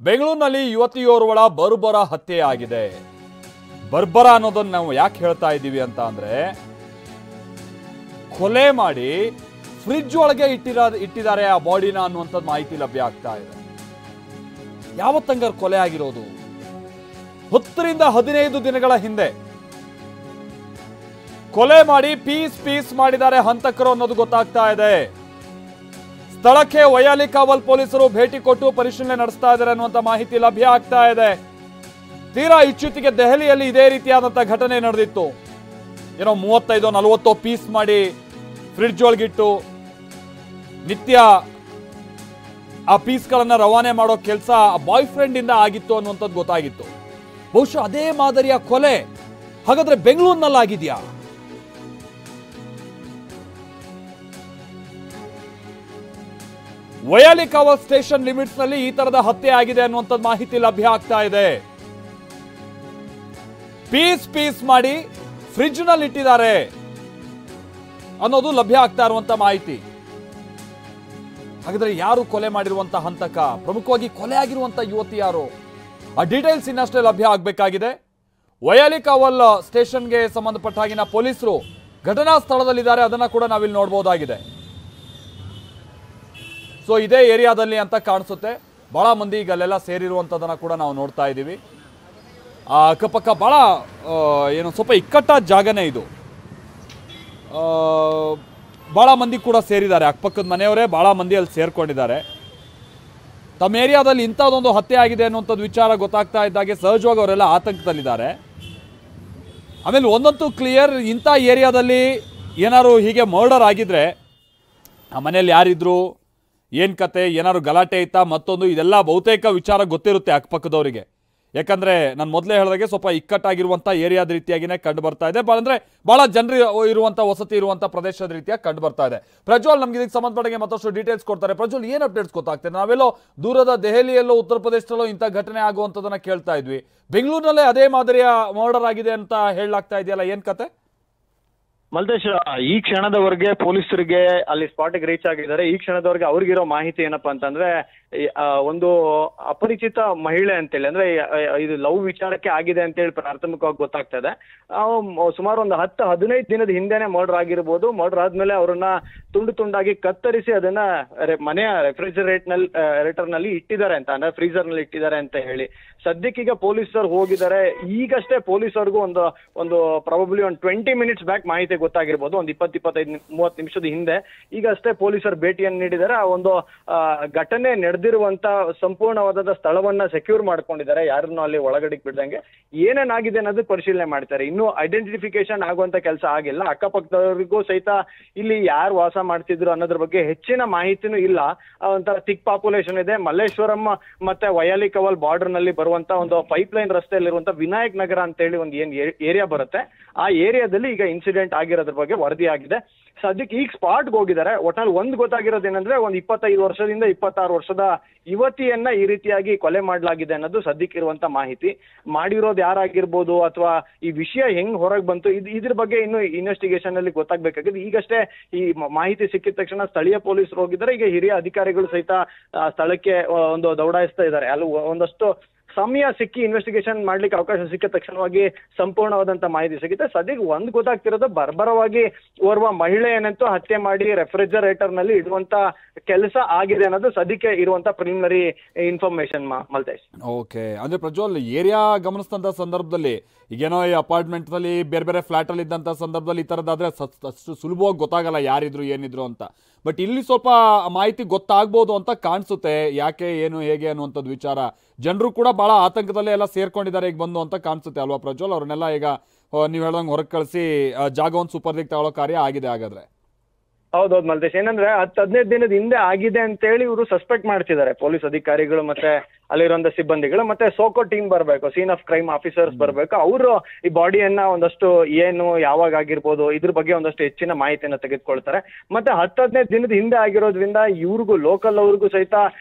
ಬೆಂಗಳೂರಿನಲ್ಲಿ ಯುವತಿಯೋರ್ವಳ ಬರ್ಬರ ಹತ್ಯೆ ಆಗಿದೆ. ಬರ್ಬರ ಅನ್ನೋದನ್ನ ನಾವು ಯಾಕೆ ಹೇಳ್ತಾ ಇದ್ದೀವಿ ಅಂತ ಅಂದ್ರೆ, ಕೊಲೆ ಮಾಡಿ ಫ್ರಿಡ್ಜ್ ಒಳಗೆ ಇಟ್ಟಿದ್ದಾರೆ ಆ ಬಾಡಿನ ಅನ್ನುವಂಥದ್ದು ಮಾಹಿತಿ ಲಭ್ಯ ಆಗ್ತಾ ಇದೆ. ಯಾವತ್ತಂಗಾರು ಕೊಲೆ ಆಗಿರೋದು 10 ರಿಂದ 15 ದಿನಗಳ ಹಿಂದೆ ಕೊಲೆ ಮಾಡಿ ಪೀಸ್ ಮಾಡಿದ್ದಾರೆ ಹಂತಕರು ಅನ್ನೋದು ಗೊತ್ತಾಗ್ತಾ ಇದೆ. ಸ್ಥಳಕ್ಕೆ ವೈಯಾಲಿ ಕಾವಲ್ ಪೊಲೀಸರು ಭೇಟಿ ಕೊಟ್ಟು ಪರಿಶೀಲನೆ ನಡೆಸ್ತಾ ಇದ್ದಾರೆ ಅನ್ನುವಂತ ಮಾಹಿತಿ ಲಭ್ಯ ಆಗ್ತಾ ಇದೆ. ತೀರಾ ಇಚ್ಛುತಿಗೆ ದೆಹಲಿಯಲ್ಲಿ ಇದೇ ರೀತಿಯಾದಂತಹ ಘಟನೆ ನಡೆದಿತ್ತು. ಏನೋ 35-40 ಪೀಸ್ ಮಾಡಿ ಫ್ರಿಡ್ಜ್ ಒಳಗಿಟ್ಟು ನಿತ್ಯ ಆ ಪೀಸ್ಗಳನ್ನ ರವಾನೆ ಮಾಡೋ ಕೆಲಸ ಬಾಯ್ ಫ್ರೆಂಡ್ ಇಂದ ಆಗಿತ್ತು ಅನ್ನುವಂಥದ್ದು ಗೊತ್ತಾಗಿತ್ತು. ಬಹುಶಃ ಅದೇ ಮಾದರಿಯ ಕೊಲೆ ಹಾಗಾದ್ರೆ ಬೆಂಗಳೂರಿನಲ್ಲಿ ಆಗಿದೆಯಾ? ವೈಯಾಲಿ ಕಾವಲ್ ಸ್ಟೇಷನ್ ಲಿಮಿಟ್ಸ್ ನಲ್ಲಿ ಈ ತರದ ಹತ್ಯೆ ಆಗಿದೆ ಅನ್ನುವಂಥದ್ದು ಮಾಹಿತಿ ಲಭ್ಯ ಆಗ್ತಾ ಇದೆ. ಪೀಸ್ ಮಾಡಿ ಫ್ರಿಡ್ಜ್ ನಲ್ಲಿ ಇಟ್ಟಿದ್ದಾರೆ ಅನ್ನೋದು ಲಭ್ಯ ಆಗ್ತಾ ಇರುವಂತ ಮಾಹಿತಿ. ಹಾಗಾದ್ರೆ ಯಾರು ಕೊಲೆ ಮಾಡಿರುವಂತ ಹಂತಕ, ಪ್ರಮುಖವಾಗಿ ಕೊಲೆ ಆಗಿರುವಂತ ಯುವತಿ ಯಾರು, ಆ ಡೀಟೇಲ್ಸ್ ಇನ್ನಷ್ಟೇ ಲಭ್ಯ ಆಗಬೇಕಾಗಿದೆ. ವೈಯಾಲಿ ಕಾವಲ್ ಸ್ಟೇಷನ್ಗೆ ಸಂಬಂಧಪಟ್ಟ ಹಾಗಿನ ಪೊಲೀಸರು ಘಟನಾ ಸ್ಥಳದಲ್ಲಿದ್ದಾರೆ, ಅದನ್ನ ಕೂಡ ನಾವಿಲ್ಲಿ ನೋಡಬಹುದಾಗಿದೆ. ಸೊ ಇದೇ ಏರಿಯಾದಲ್ಲಿ ಅಂತ ಕಾಣಿಸುತ್ತೆ. ಬಹಳ ಮಂದಿ ಈಗ ಅಲ್ಲೆಲ್ಲ ಸೇರಿರುವಂಥದ್ದನ್ನು ಕೂಡ ನಾವು ನೋಡ್ತಾ ಇದ್ದೀವಿ. ಆ ಅಕ್ಕಪಕ್ಕ ಬಹಳ ಏನು ಸ್ವಲ್ಪ ಇಕ್ಕಟ್ಟಾದ ಜಾಗನೇ ಇದು. ಭಾಳ ಮಂದಿ ಕೂಡ ಸೇರಿದ್ದಾರೆ, ಅಕ್ಕಪಕ್ಕದ ಮನೆಯವರೇ ಭಾಳ ಮಂದಿ ಅಲ್ಲಿ ಸೇರ್ಕೊಂಡಿದ್ದಾರೆ. ತಮ್ಮ ಏರಿಯಾದಲ್ಲಿ ಇಂಥದ್ದೊಂದು ಹತ್ಯೆ ಆಗಿದೆ ಅನ್ನುವಂಥದ್ದು ವಿಚಾರ ಗೊತ್ತಾಗ್ತಾ ಇದ್ದಾಗೆ ಸಹಜವಾಗಿ ಅವರೆಲ್ಲ ಆತಂಕದಲ್ಲಿದ್ದಾರೆ. ಆಮೇಲೆ ಒಂದಂತೂ ಕ್ಲಿಯರ್, ಇಂಥ ಏರಿಯಾದಲ್ಲಿ ಏನಾದ್ರು ಹೀಗೆ ಮರ್ಡರ್ ಆಗಿದ್ರೆ ಆ ಮನೇಲಿ ಯಾರಿದ್ರು, ಏನು ಕತೆ, ಏನಾದ್ರು ಗಲಾಟೆ ಇತ್ತಾ, ಮತ್ತೊಂದು, ಇದೆಲ್ಲ ಬಹುತೇಕ ವಿಚಾರ ಗೊತ್ತಿರುತ್ತೆ ಅಕ್ಕಪಕ್ಕದವರಿಗೆ. ಯಾಕಂದರೆ ನಾನು ಮೊದಲೇ ಹೇಳಿದಾಗೆ ಸ್ವಲ್ಪ ಇಕ್ಕಟ್ಟಾಗಿರುವಂಥ ಏರಿಯಾದ ರೀತಿಯಾಗಿಯೇ ಕಂಡು ಬರ್ತಾ ಇದೆ. ಅಂದರೆ ಭಾಳ ಜನರು ಇರುವಂಥ, ವಸತಿ ಇರುವಂಥ ಪ್ರದೇಶದ ರೀತಿಯಾಗಿ ಕಂಡು ಬರ್ತಾ ಇದೆ. ಪ್ರಜ್ವಲ್ ನಮ್ಗೆ ಇದಕ್ಕೆ ಸಂಬಂಧಪಟ್ಟಾಗೆ ಮತ್ತಷ್ಟು ಡೀಟೇಲ್ಸ್ ಕೊಡ್ತಾರೆ. ಪ್ರಜ್ವಲ್, ಏನು ಅಪ್ಡೇಟ್ಸ್ ಗೊತ್ತಾಗ್ತದೆ? ನಾವೆಲ್ಲೋ ದೂರದ ದೆಹಲಿಯಲ್ಲೋ ಉತ್ತರ ಪ್ರದೇಶದಲ್ಲೋ ಇಂಥ ಘಟನೆ ಆಗುವಂಥದ್ದನ್ನು ಕೇಳ್ತಾ ಇದ್ವಿ. ಬೆಂಗಳೂರಿನಲ್ಲೇ ಅದೇ ಮಾದರಿಯ ಮರ್ಡರ್ ಆಗಿದೆ ಅಂತ ಹೇಳಲಾಗ್ತಾ ಇದೆಯಲ್ಲ, ಏನು ಕತೆ? ಮಲ್ತೇಶ್, ಈ ಕ್ಷಣದವರೆಗೆ ಪೊಲೀಸರಿಗೆ ಅಲ್ಲಿ ಸ್ಪಾಟಿಗೆ ರೀಚ್ ಆಗಿದ್ದಾರೆ. ಈ ಕ್ಷಣದವರೆಗೆ ಅವ್ರಿಗಿರೋ ಮಾಹಿತಿ ಏನಪ್ಪಾ ಅಂತಂದ್ರೆ, ಒಂದು ಅಪರಿಚಿತ ಮಹಿಳೆ ಅಂತೇಳಿ, ಅಂದ್ರೆ ಇದು ಲವ್ ವಿಚಾರಕ್ಕೆ ಆಗಿದೆ ಅಂತೇಳಿ ಪ್ರಾಥಮಿಕವಾಗಿ ಗೊತ್ತಾಗ್ತಾ ಇದೆ. ಸುಮಾರು ಒಂದು 10-15 ದಿನದ ಹಿಂದೆನೆ ಮರ್ಡರ್ ಆಗಿರ್ಬೋದು. ಮರ್ಡರ್ ಆದ್ಮೇಲೆ ಅವರನ್ನ ತುಂಡಾಗಿ ಕತ್ತರಿಸಿ ಅದನ್ನ ಮನೆಯ ರೆಫ್ರಿಜರೇಟರ್ ನಲ್ಲಿ ಇಟ್ಟಿದ್ದಾರೆ ಅಂತ, ಅಂದ್ರೆ ಫ್ರೀಜರ್ ನಲ್ಲಿ ಇಟ್ಟಿದ್ದಾರೆ ಅಂತ ಹೇಳಿ ಸದ್ಯಕ್ಕೀಗ ಪೊಲೀಸರು ಹೋಗಿದ್ದಾರೆ. ಈಗಷ್ಟೇ ಪೊಲೀಸರಿಗೂ ಒಂದು ಪ್ರಾಬಬ್ಲಿ ಒಂದು 20 ಮಿನಿಟ್ಸ್ ಬ್ಯಾಕ್ ಮಾಹಿತಿ ಗೊತ್ತಾಗಿರ್ಬೋದು, ಒಂದು 20-25-30 ನಿಮಿಷದ ಹಿಂದೆ ಈಗಷ್ಟೇ ಪೊಲೀಸರು ಭೇಟಿಯನ್ನು ನೀಡಿದ್ದಾರೆ. ಆ ಒಂದು ಘಟನೆ ನಡೆದಿರುವಂತ ಸಂಪೂರ್ಣವಾದ ಸ್ಥಳವನ್ನ ಸೆಕ್ಯೂರ್ ಮಾಡ್ಕೊಂಡಿದ್ದಾರೆ, ಯಾರನ್ನು ಅಲ್ಲಿ ಒಳಗಡೆ ಬಿಡ್ದಂಗೆ. ಏನೇನಾಗಿದೆ ಅನ್ನೋದು ಪರಿಶೀಲನೆ ಮಾಡ್ತಾರೆ. ಇನ್ನು ಐಡೆಂಟಿಫಿಕೇಶನ್ ಆಗುವಂತ ಕೆಲಸ ಆಗಿಲ್ಲ. ಅಕ್ಕಪಕ್ಕದವರಿಗೂ ಸಹಿತ ಇಲ್ಲಿ ಯಾರು ವಾಸ ಮಾಡ್ತಿದ್ರು ಅನ್ನೋದ್ರ ಬಗ್ಗೆ ಹೆಚ್ಚಿನ ಮಾಹಿತಿನೂ ಇಲ್ಲ. ಒಂಥರ ಥಿಕ್ ಪಾಪ್ಯುಲೇಷನ್ ಇದೆ. ಮಲ್ಲೇಶ್ವರಂ ಮತ್ತೆ ವೈಯಾಲಿ ಕಾವಲ್ ಬಾರ್ಡರ್ ನಲ್ಲಿ ಬರುವಂತ ಒಂದು ಪೈಪ್ಲೈನ್ ರಸ್ತೆಯಲ್ಲಿರುವಂತ ವಿನಾಯಕ್ ನಗರ ಅಂತ ಹೇಳಿ ಒಂದು ಏನ್ ಏರಿಯಾ ಬರುತ್ತೆ, ಆ ಏರಿಯಾದಲ್ಲಿ ಈಗ ಇನ್ಸಿಡೆಂಟ್ ಆಗಿರೋದ್ರ ಬಗ್ಗೆ ವರದಿ ಆಗಿದೆ. ಸದ್ಯಕ್ಕೆ ಈಗ ಸ್ಪಾಟ್ಗೆ ಹೋಗಿದ್ದಾರೆ. ಒಟ್ನಲ್ಲಿ ಒಂದು ಗೊತ್ತಾಗಿರೋದೇನಂದ್ರೆ, ಒಂದು 25 ವರ್ಷದಿಂದ 26 ವರ್ಷದ ಯುವತಿಯನ್ನ ಈ ರೀತಿಯಾಗಿ ಕೊಲೆ ಮಾಡಲಾಗಿದೆ ಅನ್ನೋದು ಸದ್ಯಕ್ಕಿರುವಂತ ಮಾಹಿತಿ. ಮಾಡಿರೋದು ಯಾರಾಗಿರ್ಬೋದು ಅಥವಾ ಈ ವಿಷಯ ಹೆಂಗ್ ಹೊರಗೆ ಬಂತು, ಇದ್ರ ಬಗ್ಗೆ ಇನ್ನು ಇನ್ವೆಸ್ಟಿಗೇಷನ್ ಅಲ್ಲಿ ಗೊತ್ತಾಗ್ಬೇಕಾಗಿದೆ. ಈಗಷ್ಟೇ ಈ ಮಾಹಿತಿ ಸಿಕ್ಕಿದ ತಕ್ಷಣ ಸ್ಥಳೀಯ ಪೊಲೀಸರು ಹೋಗಿದ್ದಾರೆ. ಈಗ ಹಿರಿಯ ಅಧಿಕಾರಿಗಳು ಸಹಿತ ಸ್ಥಳಕ್ಕೆ ಒಂದು ದೌಡಾಯಿಸ್ತಾ ಇದ್ದಾರೆ. ಅಲ್ಲಿ ಒಂದಷ್ಟು ಸಮಯ ಸಿಕ್ಕಿ ಇನ್ವೆಸ್ಟಿಗೇಷನ್ ಮಾಡ್ಲಿಕ್ಕೆ ಅವಕಾಶ ಸಿಕ್ಕ ತಕ್ಷಣವಾಗಿ ಸಂಪೂರ್ಣವಾದಂತ ಮಾಹಿತಿ ಸಿಗುತ್ತೆ. ಸದ್ಯಕ್ಕೆ ಒಂದು ಗೊತ್ತಾಗ್ತಿರೋದು, ಬರ್ಬರವಾಗಿ ಓರ್ವ ಮಹಿಳೆ ಏನಂತೂ ಹತ್ಯೆ ಮಾಡಿ ರೆಫ್ರಿಜರೇಟರ್ ನಲ್ಲಿ ಇಡುವಂತ ಕೆಲಸ ಆಗಿದೆ ಅನ್ನೋದು ಸದ್ಯಕ್ಕೆ ಇರುವಂತ ಪ್ರಿಲಿಮಿನರಿ ಇನ್ಫಾರ್ಮೇಶನ್. ಮಲ್ತೇಶ್, ಓಕೆ. ಅಂದ್ರೆ ಪ್ರಜ್ವಲ್, ಏರಿಯಾ ಗಮನಿಸಿದಂತ ಸಂದರ್ಭದಲ್ಲಿ ಈಗೇನೋ ಈ ಅಪಾರ್ಟ್ಮೆಂಟ್ ನಲ್ಲಿ ಬೇರೆ ಫ್ಲಾಟ್ ಅಲ್ಲಿ ಇದ್ದಂತ ಸಂದರ್ಭದಲ್ಲಿ ಈ ತರದಾದ್ರೆ ಅಷ್ಟು ಸುಲಭವಾಗಿ ಗೊತ್ತಾಗಲ್ಲ ಯಾರಿದ್ರು ಏನಿದ್ರು ಅಂತ. ಬಟ್ ಇಲ್ಲಿ ಸ್ವಲ್ಪ ಮಾಹಿತಿ ಗೊತ್ತಾಗ್ಬೋದು ಅಂತ ಕಾಣಿಸುತ್ತೆ, ಯಾಕೆ ಏನು ಹೇಗೆ ಅನ್ನುವಂಥದ್ದು ವಿಚಾರ. ಜನರು ಕೂಡ ಬಹಳ ಆತಂಕದಲ್ಲೇ ಎಲ್ಲ ಸೇರ್ಕೊಂಡಿದ್ದಾರೆ ಈಗ ಬಂದು ಅಂತ ಕಾಣಿಸುತ್ತೆ ಅಲ್ವಾ ಪ್ರಜ್ವಲ್? ಅವ್ರನ್ನೆಲ್ಲ ಈಗ ನೀವು ಹೇಳ್ದಂಗೆ ಹೊರಗೆ ಕಳಿಸಿ ಜಾಗವನ್ನು ಸೂಪರ್ದಿಗೆ ತಗೊಳ್ಳೋ ಕಾರ್ಯ ಆಗಿದೆ ಹಾಗಾದ್ರೆ? ಹೌದೌದು ಮಲ್ತೇಶ್. ಏನಂದ್ರೆ 10-15 ದಿನದ ಹಿಂದೆ ಆಗಿದೆ ಅಂತೇಳಿ ಇವರು ಸಸ್ಪೆಕ್ಟ್ ಮಾಡ್ತಿದ್ದಾರೆ ಪೊಲೀಸ್ ಅಧಿಕಾರಿಗಳು ಮತ್ತೆ ಅಲ್ಲಿರುವಂತ ಸಿಬ್ಬಂದಿಗಳು. ಮತ್ತೆ ಸೋಕೋ ಟೀಮ್ ಬರಬೇಕು, ಸೀನ್ ಆಫ್ ಕ್ರೈಮ್ ಆಫೀಸರ್ಸ್ ಬರಬೇಕು. ಅವರು ಈ ಬಾಡಿಯನ್ನ ಒಂದಷ್ಟು ಏನು ಯಾವಾಗ ಆಗಿರ್ಬೋದು ಇದ್ರ ಬಗ್ಗೆ ಒಂದಷ್ಟು ಹೆಚ್ಚಿನ ಮಾಹಿತಿಯನ್ನ ತೆಗೆದುಕೊಳ್ತಾರೆ. ಮತ್ತೆ 10-15 ದಿನದ ಹಿಂದೆ ಆಗಿರೋದ್ರಿಂದ ಇವ್ರಿಗೂ ಲೋಕಲ್ ಅವ್ರಿಗೂ ಸಹಿತ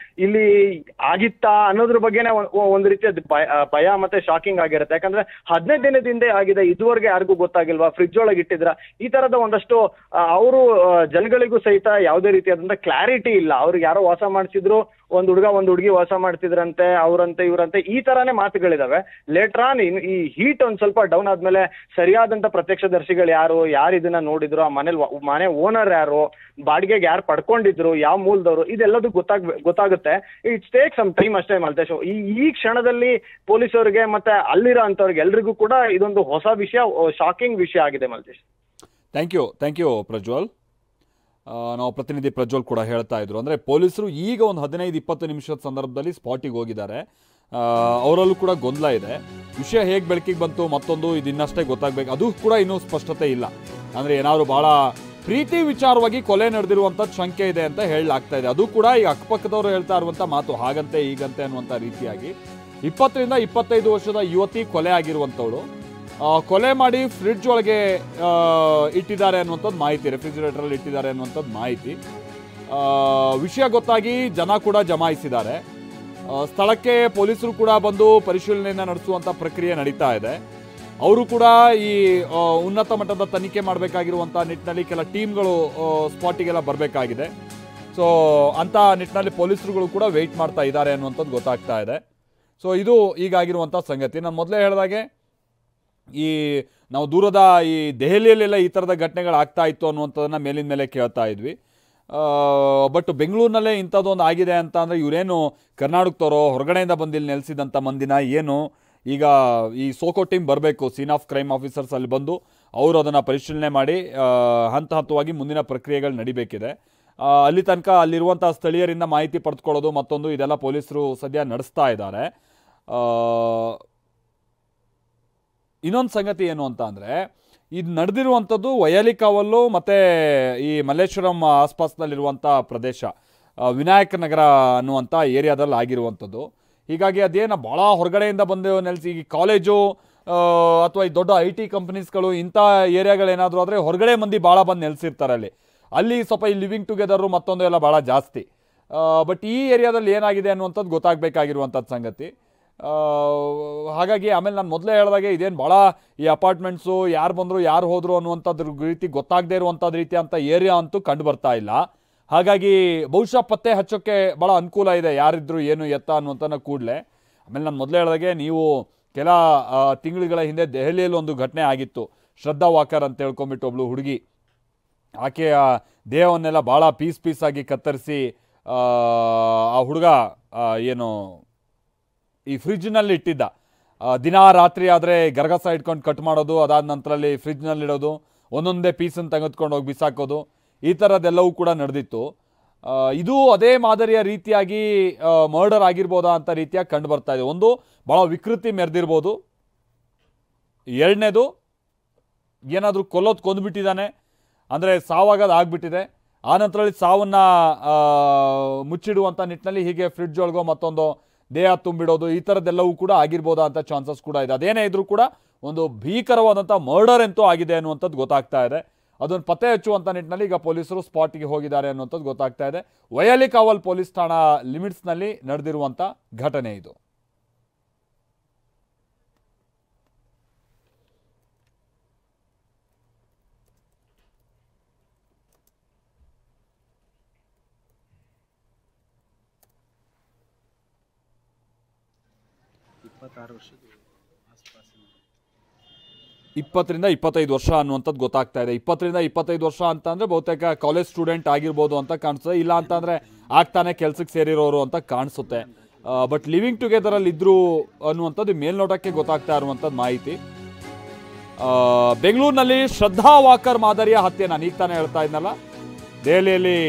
ಇಲ್ಲಿ ಆಗಿತ್ತಾ ಅನ್ನೋದ್ರ ಬಗ್ಗೆನೇ ಒಂದು ರೀತಿಯ ಭಯ ಮತ್ತೆ ಶಾಕಿಂಗ್ ಆಗಿರುತ್ತೆ. ಯಾಕಂದ್ರೆ 15 ದಿನದ ಹಿಂದೆ ಆಗಿದೆ, ಇದುವರೆಗೆ ಯಾರಿಗೂ ಗೊತ್ತಾಗಿಲ್ವಾ, ಫ್ರಿಡ್ಜ್ ಒಳಗೆ ಇಟ್ಟಿದ್ರ, ಈ ತರದ ಒಂದಷ್ಟು ಅವರು ಜನಗಳಿಗೂ ಸಹಿತ ಯಾವುದೇ ರೀತಿಯಾದಂತ ಕ್ಲಾರಿಟಿ ಇಲ್ಲ. ಅವ್ರಿಗೆ ಯಾರೋ ವಾಸ ಮಾಡಿಸಿದ್ರು, ಒಂದ್ ಹುಡುಗಿ ವಾಸ ಮಾಡ್ತಿದ್ರಂತೆ, ಅವ್ರಂತೆ ಇವ್ರಂತೆ, ಈ ತರಾನೇ ಮಾತುಗಳಿದಾವೆ. ಲೇಟರ್ ಆನ್ ಈ ಹೀಟ್ ಒಂದ್ ಸ್ವಲ್ಪ ಡೌನ್ ಆದ್ಮೇಲೆ ಸರಿಯಾದಂತ ಪ್ರತ್ಯಕ್ಷದರ್ಶಿಗಳು ಯಾರು ಇದನ್ನ ನೋಡಿದ್ರು, ಆ ಮನೆ ಓನರ್ ಯಾರು, ಬಾಡಿಗೆಗೆ ಯಾರು ಪಡ್ಕೊಂಡಿದ್ರು, ಯಾವ ಮೂಲದವರು, ಇದೆಲ್ಲದೂ ಗೊತ್ತಾಗುತ್ತೆ. ಇಟ್ಸ್ ಟೇಕ್ ಸಮ್ ಟೈಮ್ ಅಷ್ಟೇ ಮಲ್ತೇಶ್. ಈ ಕ್ಷಣದಲ್ಲಿ ಪೊಲೀಸರಿಗೆ ಮತ್ತೆ ಅಲ್ಲಿರೋ ಅಂತವ್ರಿಗೆ ಎಲ್ರಿಗೂ ಕೂಡ ಇದೊಂದು ಹೊಸ ವಿಷಯ, ಶಾಕಿಂಗ್ ವಿಷಯ ಆಗಿದೆ ಮಲ್ತೇಶ್. Thank you Prajwal. ನಾವು ಪ್ರತಿನಿಧಿ ಪ್ರಜ್ವಲ್ ಕೂಡ ಹೇಳ್ತಾ ಇದ್ರು, ಅಂದರೆ ಪೊಲೀಸರು ಈಗ ಒಂದು 15-20 ನಿಮಿಷದ ಸಂದರ್ಭದಲ್ಲಿ ಸ್ಪಾಟಿಗೆ ಹೋಗಿದ್ದಾರೆ. ಅವರಲ್ಲೂ ಕೂಡ ಗೊಂದಲ ಇದೆ. ವಿಷಯ ಹೇಗೆ ಬೆಳಕಿಗೆ ಬಂತು ಮತ್ತೊಂದು ಇದು ಇನ್ನಷ್ಟೇ ಗೊತ್ತಾಗಬೇಕು, ಅದು ಕೂಡ ಇನ್ನೂ ಸ್ಪಷ್ಟತೆ ಇಲ್ಲ. ಅಂದರೆ ಏನಾದರೂ ಭಾಳ ಪ್ರೀತಿ ವಿಚಾರವಾಗಿ ಕೊಲೆ ನಡೆದಿರುವಂಥದ್ದು ಶಂಕೆ ಇದೆ ಅಂತ ಹೇಳಲಾಗ್ತಾ ಇದೆ. ಅದು ಕೂಡ ಈಗ ಅಕ್ಕಪಕ್ಕದವರು ಹೇಳ್ತಾ ಇರುವಂಥ ಮಾತು, ಹಾಗಂತೆ ಹೀಗಂತೆ ಅನ್ನುವಂಥ ರೀತಿಯಾಗಿ 20-25 ವರ್ಷದ ಯುವತಿ ಕೊಲೆ ಆಗಿರುವಂಥವಳು, ಕೊಲೆ ಮಾಡಿ ಫ್ರಿಡ್ಜ್ ಒಳಗೆ ಇಟ್ಟಿದ್ದಾರೆ ಅನ್ನುವಂಥದ್ದು ಮಾಹಿತಿ, ರೆಫ್ರಿಜಿರೇಟರಲ್ಲಿ ಇಟ್ಟಿದ್ದಾರೆ ಅನ್ನುವಂಥದ್ದು ಮಾಹಿತಿ. ವಿಷಯ ಗೊತ್ತಾಗಿ ಜನ ಕೂಡ ಜಮಾಯಿಸಿದ್ದಾರೆ. ಸ್ಥಳಕ್ಕೆ ಪೊಲೀಸರು ಕೂಡ ಬಂದು ಪರಿಶೀಲನೆಯನ್ನು ನಡೆಸುವಂಥ ಪ್ರಕ್ರಿಯೆ ನಡೀತಾ ಇದೆ. ಅವರು ಕೂಡ ಈ ಉನ್ನತ ಮಟ್ಟದ ತನಿಖೆ ಮಾಡಬೇಕಾಗಿರುವಂಥ ನಿಟ್ಟಿನಲ್ಲಿ ಕೆಲ ಟೀಮ್ಗಳು ಸ್ಪಾಟಿಗೆಲ್ಲ ಬರಬೇಕಾಗಿದೆ. ಸೊ ಅಂಥ ನಿಟ್ಟಿನಲ್ಲಿ ಪೊಲೀಸರುಗಳು ಕೂಡ ವೆಯ್ಟ್ ಮಾಡ್ತಾ ಇದ್ದಾರೆ ಅನ್ನುವಂಥದ್ದು ಗೊತ್ತಾಗ್ತಾ ಇದೆ. ಸೊ ಇದು ಈಗಾಗಿರುವಂಥ ಸಂಗತಿ. ನಾನು ಮೊದಲೇ ಹೇಳಿದಾಗೆ ಈ ನಾವು ದೂರದ ಈ ದೆಹಲಿಯಲ್ಲೆಲ್ಲ ಈ ಥರದ ಘಟನೆಗಳು ಆಗ್ತಾ ಇತ್ತು ಅನ್ನುವಂಥದ್ದನ್ನು ಮೇಲಿನ ಮೇಲೆ ಕೇಳ್ತಾ ಇದ್ವಿ. ಬಟ್ ಬೆಂಗಳೂರಿನಲ್ಲೇ ಇಂಥದ್ದೊಂದು ಆಗಿದೆ ಅಂತ ಅಂದರೆ ಇವರೇನು ಕರ್ನಾಟಕದವರೋ ಹೊರಗಡೆಯಿಂದ ಬಂದು ಇಲ್ಲಿ ನೆಲೆಸಿದಂಥ ಮಂದಿನ ಏನು ಈಗ ಈ ಸೋಕೋ ಟೀಮ್ ಬರಬೇಕು, ಸೀನ್ ಆಫ್ ಕ್ರೈಮ್ ಆಫೀಸರ್ಸ್ ಅಲ್ಲಿ ಬಂದು ಅವರು ಅದನ್ನು ಪರಿಶೀಲನೆ ಮಾಡಿ ಹಂತ ಹಂತವಾಗಿ ಮುಂದಿನ ಪ್ರಕ್ರಿಯೆಗಳು ನಡಿಬೇಕಿದೆ. ಅಲ್ಲಿ ತನಕ ಅಲ್ಲಿರುವಂಥ ಸ್ಥಳೀಯರಿಂದ ಮಾಹಿತಿ ಪಡೆದುಕೊಳ್ಳೋದು ಮತ್ತೊಂದು ಇದೆಲ್ಲ ಪೊಲೀಸರು ಸದ್ಯ ನಡೆಸ್ತಾ ಇದ್ದಾರೆ. ಇನ್ನೊಂದು ಸಂಗತಿ ಏನು ಅಂತ ಅಂದರೆ, ಇದು ನಡೆದಿರುವಂಥದ್ದು ವೈಯಾಲಿಕಾವಲ್ಲು ಮತ್ತು ಈ ಮಲ್ಲೇಶ್ವರಂ ಆಸ್ಪಾಸ್ನಲ್ಲಿರುವಂಥ ಪ್ರದೇಶ, ವಿನಾಯಕ ನಗರ ಅನ್ನುವಂಥ ಏರಿಯಾದಲ್ಲಿ ಆಗಿರುವಂಥದ್ದು. ಹೀಗಾಗಿ ಅದೇನು ಭಾಳ ಹೊರಗಡೆಯಿಂದ ಬಂದು ನೆಲೆಸಿ ಈ ಕಾಲೇಜು ಅಥವಾ ಈ ದೊಡ್ಡ IT ಕಂಪ್ನೀಸ್ಗಳು ಇಂಥ ಏರಿಯಾಗಳೇನಾದರೂ ಆದರೆ ಹೊರಗಡೆ ಮಂದಿ ಭಾಳ ಬಂದು ನೆಲೆಸಿರ್ತಾರೆ. ಅಲ್ಲಿ ಸ್ವಲ್ಪ ಈ ಲಿವಿಂಗ್ ಟುಗೆದರು ಮತ್ತೊಂದು ಎಲ್ಲ ಭಾಳ ಜಾಸ್ತಿ. ಬಟ್ ಈ ಏರಿಯಾದಲ್ಲಿ ಏನಾಗಿದೆ ಅನ್ನುವಂಥದ್ದು ಗೊತ್ತಾಗಬೇಕಾಗಿರುವಂಥದ್ದು ಸಂಗತಿ. ಹಾಗಾಗಿ ಆಮೇಲೆ ನಾನು ಮೊದಲೇ ಹೇಳಿದಾಗೆ ಇದೇನು ಭಾಳ ಈ ಅಪಾರ್ಟ್ಮೆಂಟ್ಸು ಯಾರು ಬಂದರು ಯಾರು ಹೋದರು ಅನ್ನುವಂಥದ್ರ ರೀತಿ ಗೊತ್ತಾಗದೇ ಇರುವಂಥದ್ದು ರೀತಿ ಅಂತ ಏರಿಯಾ ಅಂತೂ ಕಂಡು ಬರ್ತಾ ಇಲ್ಲ. ಹಾಗಾಗಿ ಬಹುಶಃ ಪತ್ತೆ ಹಚ್ಚೋಕ್ಕೆ ಭಾಳ ಅನುಕೂಲ ಇದೆ, ಯಾರಿದ್ರು ಏನು ಎತ್ತ ಅನ್ನುವಂಥನ ಕೂಡಲೇ. ಆಮೇಲೆ ನಾನು ಮೊದಲೇ ಹೇಳಿದಾಗೆ ನೀವು ಕೆಲ ತಿಂಗಳುಗಳ ಹಿಂದೆ ದೆಹಲಿಯಲ್ಲಿ ಒಂದು ಘಟನೆ ಆಗಿತ್ತು. ಶ್ರದ್ಧಾ ವಾಕರ್ ಅಂತ ಹೇಳ್ಕೊಂಬಿಟ್ಟು ಒಬ್ಳು ಹುಡುಗಿ, ಆಕೆಯ ದೇಹವನ್ನೆಲ್ಲ ಭಾಳ ಪೀಸಾಗಿ ಕತ್ತರಿಸಿ ಆ ಹುಡುಗ ಏನು ಈ ಫ್ರಿಜ್ನಲ್ಲಿ ಇಟ್ಟಿದ್ದ. ದಿನ ರಾತ್ರಿ ಆದರೆ ಗರಗಸ ಇಟ್ಕೊಂಡು ಕಟ್ ಮಾಡೋದು, ಅದಾದ ನಂತರಲ್ಲಿ ಫ್ರಿಜ್ನಲ್ಲಿಡೋದು, ಒಂದೊಂದೇ ಪೀಸನ್ನು ತೆಗೆದುಕೊಂಡು ಹೋಗಿ ಬಿಸಾಕೋದು, ಈ ಥರದ್ದೆಲ್ಲವೂ ಕೂಡ ನಡೆದಿತ್ತು. ಇದು ಅದೇ ಮಾದರಿಯ ರೀತಿಯಾಗಿ ಮರ್ಡರ್ ಆಗಿರ್ಬೋದಾ ಅಂತ ರೀತಿಯಾಗಿ ಕಂಡು ಬರ್ತಾ ಇದೆ. ಒಂದು ಭಾಳ ವಿಕೃತಿ ಮೆರೆದಿರ್ಬೋದು, ಎರಡನೇದು ಏನಾದರೂ ಕೊಂದುಬಿಟ್ಟಿದ್ದಾನೆ ಅಂದರೆ ಸಾವಾಗೋದು ಆಗಿಬಿಟ್ಟಿದೆ. ಆನಂತರಲ್ಲಿ ಸಾವನ್ನು ಮುಚ್ಚಿಡುವಂಥ ನಿಟ್ಟಿನಲ್ಲಿ ಹೀಗೆ ಫ್ರಿಡ್ಜ್ ಒಳಗೋ ಮತ್ತೊಂದು ದೇಹ ತುಂಬಿಡೋದು, ಈ ಥರದ್ದೆಲ್ಲವೂ ಕೂಡ ಆಗಿರ್ಬೋದಾ ಅಂತ ಚಾನ್ಸಸ್ ಕೂಡ ಇದೆ. ಅದೇನೇ ಇದ್ರೂ ಕೂಡ ಒಂದು ಭೀಕರವಾದಂಥ ಮರ್ಡರ್ ಅಂತೂ ಆಗಿದೆ ಅನ್ನುವಂಥದ್ದು ಗೊತ್ತಾಗ್ತಾ ಇದೆ. ಅದನ್ನು ಪತ್ತೆ ಹಚ್ಚುವಂಥ ನಿಟ್ಟಿನಲ್ಲಿ ಈಗ ಪೊಲೀಸರು ಸ್ಪಾಟಿಗೆ ಹೋಗಿದ್ದಾರೆ ಅನ್ನುವಂಥದ್ದು ಗೊತ್ತಾಗ್ತಾ ಇದೆ. ವೈಯಾಲಿಕಾವಲ್ ಪೊಲೀಸ್ ಠಾಣಾ ಲಿಮಿಟ್ಸ್ನಲ್ಲಿ ನಡೆದಿರುವಂಥ ಘಟನೆ ಇದು. ಇಪ್ಪತ್ತರಿಂದ 25 ವರ್ಷ ಅನ್ನುವಂಥದ್ದು ಗೊತ್ತಾಗ್ತಾ ಇದೆ. 20-25 ವರ್ಷ ಅಂತ ಅಂದರೆ ಬಹುತೇಕ ಕಾಲೇಜ್ ಸ್ಟೂಡೆಂಟ್ ಆಗಿರ್ಬೋದು ಅಂತ ಕಾಣಿಸುತ್ತೆ, ಇಲ್ಲ ಅಂತಂದರೆ ಆಗ್ತಾನೆ ಕೆಲಸಕ್ಕೆ ಸೇರಿರೋರು ಅಂತ ಕಾಣಿಸುತ್ತೆ. ಬಟ್ ಲಿವಿಂಗ್ ಟುಗೆದರಲ್ಲಿ ಇದ್ರು ಅನ್ನುವಂಥದ್ದು ಮೇಲ್ನೋಟಕ್ಕೆ ಗೊತ್ತಾಗ್ತಾ ಇರುವಂಥದ್ದು ಮಾಹಿತಿ. ಬೆಂಗಳೂರಿನಲ್ಲಿ ಶ್ರದ್ಧಾ ವಾಕರ್ ಮಾದರಿಯ ಹತ್ಯೆ, ನಾನು ಈಗ ತಾನೇ ಹೇಳ್ತಾ ಇದ್ನಲ್ಲ, ದೆಹಲಿಯಲ್ಲಿ